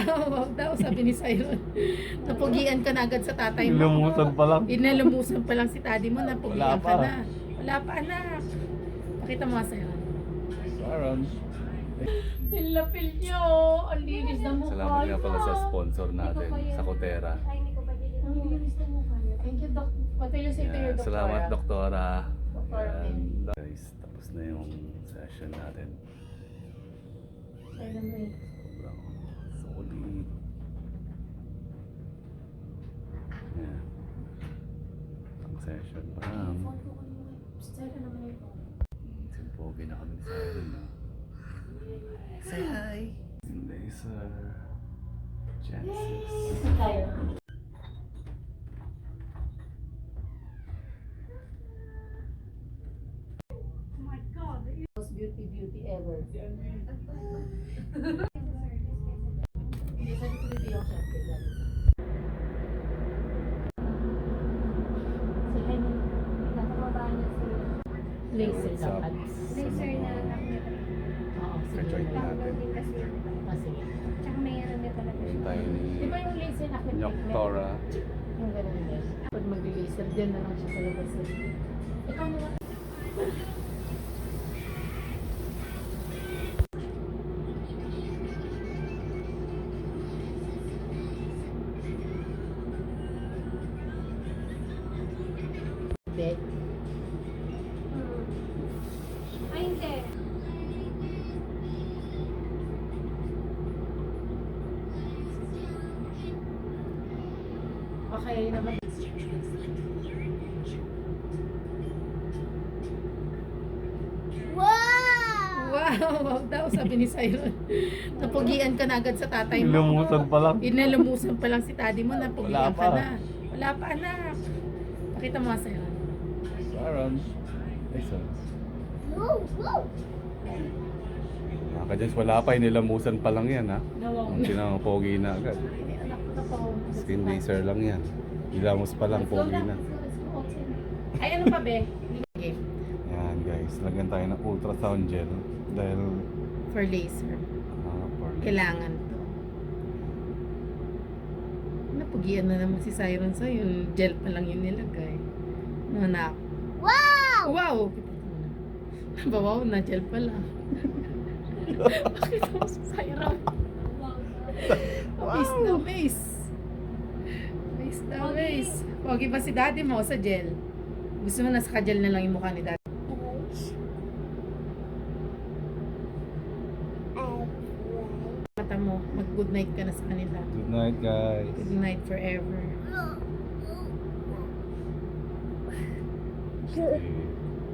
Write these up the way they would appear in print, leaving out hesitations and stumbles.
Wow, daw sabi ni Siron. Napugian ka na agad sa tatay mo. Lumusan pa lang. Inalumusan pa lang si daddy mo, napugian Wala ka pa. na. Wala pa, anak. Pakita mo nga sa'yo. Sharon. Pil nyo. Ang linis na mukha. Salamat nga pala sa sponsor natin, sa Kotera. Ang linis na mukha niya. Thank you, Doc. What will you say to your Yeah, doctor? salamat, Doktora. Doktora Yan. Guys, tapos na yung session natin. Sobrang solid. Yan. Ang session pa lang. Simpogi na kami sa akin. Say hi! Laser. Genesis. Most beauty ever. Hindi sa beauty yung syempre. Sige, nakakababaan niya si laser dapat. Laser na lang niya. Oo, sige. Ka-join natin. Bago din kasi yun. Ah, sige. Tsaka may ano niya talaga siya. Tayo Di ni ba yung laser na Doktora. Yung ganun din. Pag mag-laser, dyan na lang siya sa labas. Ikaw na lang. Bed. Ay, hindi. Okay naman. Wow! Wow, daw sabi ni Siron. Napugian ka na agad sa tatay mo. Lumusan pa lang. Inalumusan pa lang si daddy mo, napugian Wala ka pa. na. Wala pa, anak. Pakita mo nga sa'yo. Sharon. Ay, sorry. Wow! Wow! Mga kadyans, wala pa. Inilamusan pa lang yan, ha? Nawang Ang tinang-pogi na agad. Ay, anak ko na po. Skin laser lang yan. Ilamos pa lang, Let's go pogi na. Let's go. Ay, ano pa, be? Okay. Yan, guys. Lagyan tayo ng ultrasound gel. Dahil, For laser. for Kailangan to. Napugian na naman si Siron sa yung gel pa lang yung nilagay. No, anak. Wow! Wow! Nabawaw na gel pa lang. Pakita mo si Siron. Amaze na amaze. Amaze na amaze. Pogi ba si daddy mo sa gel? Gusto mo na sa gel na lang yung mukha ni daddy? Mata mo, mag good night ka na sa kanila. Good night, guys. Good night forever.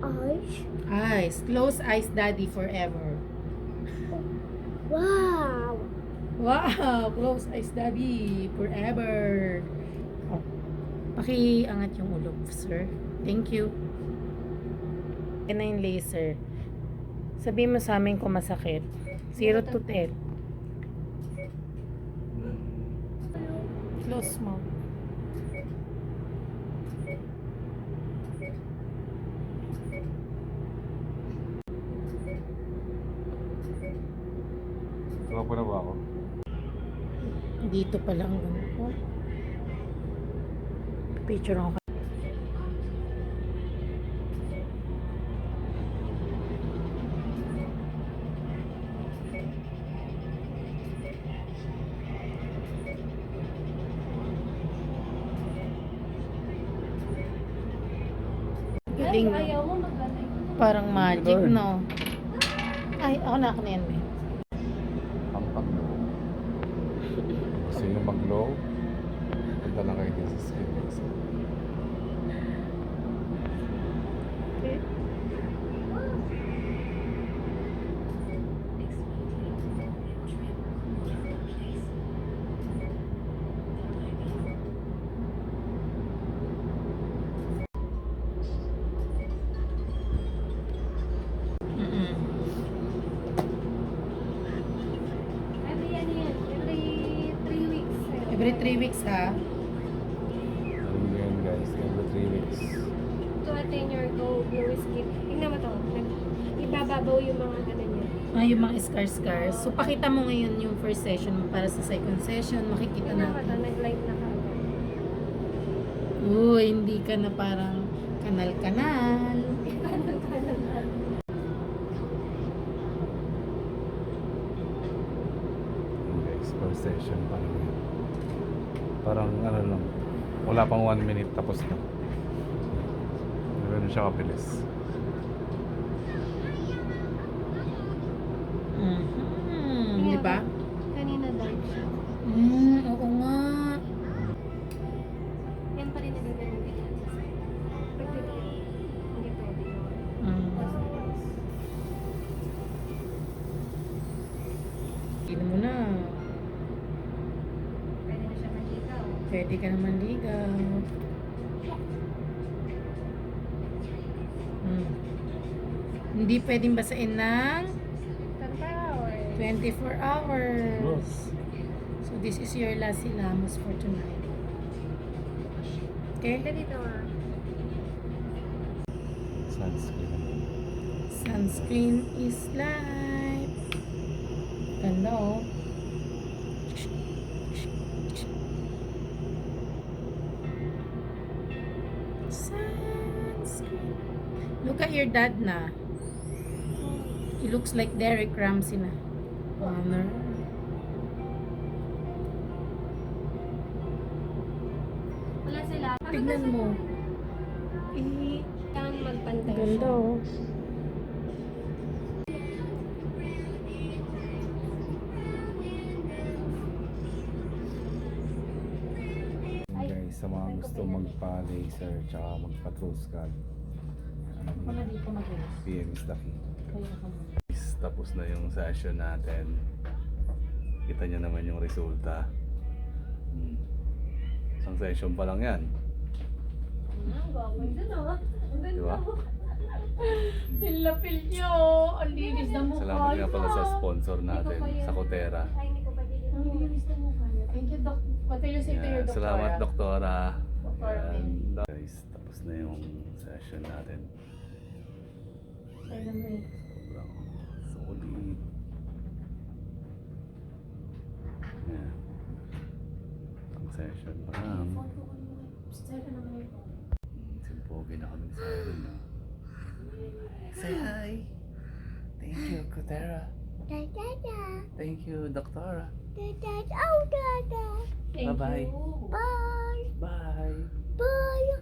Eyes? Eyes. Close eyes, daddy, forever. Wow! Wow! Close eyes, daddy, forever. Pakiangat yung ulo, sir. Thank you. Yan na yung laser. Sabihin mo sa amin kung masakit. 0 to 10. Close mo. Tuwa po na ba ako? Dito pa lang. Oh. Picture ako. Galing, no? Ayaw mo mag-alay. Parang magic, Lord. no? Ay, ako na yan, eh. Pampak. Gusto nyo mag-glow? Punta lang kayo din sa skin laser. Okay. Every ano yan? Every 3 weeks. Every 3 weeks, ha? Alam nyo yun, guys. Every 3 weeks. To attain your glowy skin. Tingnan mo to. Ibababaw yung mga ano niya. Yung mga scars. So, pakita mo ngayon yung first session mo para sa second session. Makikita Tingnan mo, natin. nag-light na ka. Hindi ka na parang kanal-kanal. Guys, first session pa lang yan. Parang ano lang, wala pang 1 minute tapos na. Ganun siya kabilis. Di ba? Kanina dark siya. Oo nga. Yan pa rin nagagano ganyan. Pagdikit. Hindi pwede. Tignan mo na. Pwede na siya manligaw. Pwede ka naman ligaw. Hindi pwedeng basain ng 24 hours. So this is your last silamos for tonight. Okay? Pwede dito nga. Sunscreen. Sunscreen is life. Ganda oh. Sunscreen. Look at your dad na. He looks like Derek Ramsey na. Honor. Wala sila. Tignan mo. Kailangan magpantay Ganda siya. oh. Guys, sa mga gusto magpa-laser tsaka magpa-true scalp, Dito mag-rest. PM is the key. Kaya ka mo. Guys, tapos na yung session natin. Kita nyo naman yung resulta. Isang session pa lang yan. Ang gagawin dun oh. Ang Di ba? Feel na feel nyo. Ang linis na mukha. Salamat nga pala sa sponsor natin, Hindi ko sa Kotera. Ay, hindi ko pa dito. Ang linis na mukha niya. Thank you, Doc. What will you say to your Yeah, doctor? salamat, Doktora. Doktora Ayan. Guys, tapos na yung session natin. Sobrang solid. Yeah. Ang session pa lang. Simpogi na kami sa rin. Say hi. Thank you, Kotera. Thank you, Doktora. Thank Bye-bye. you. Bye. Bye.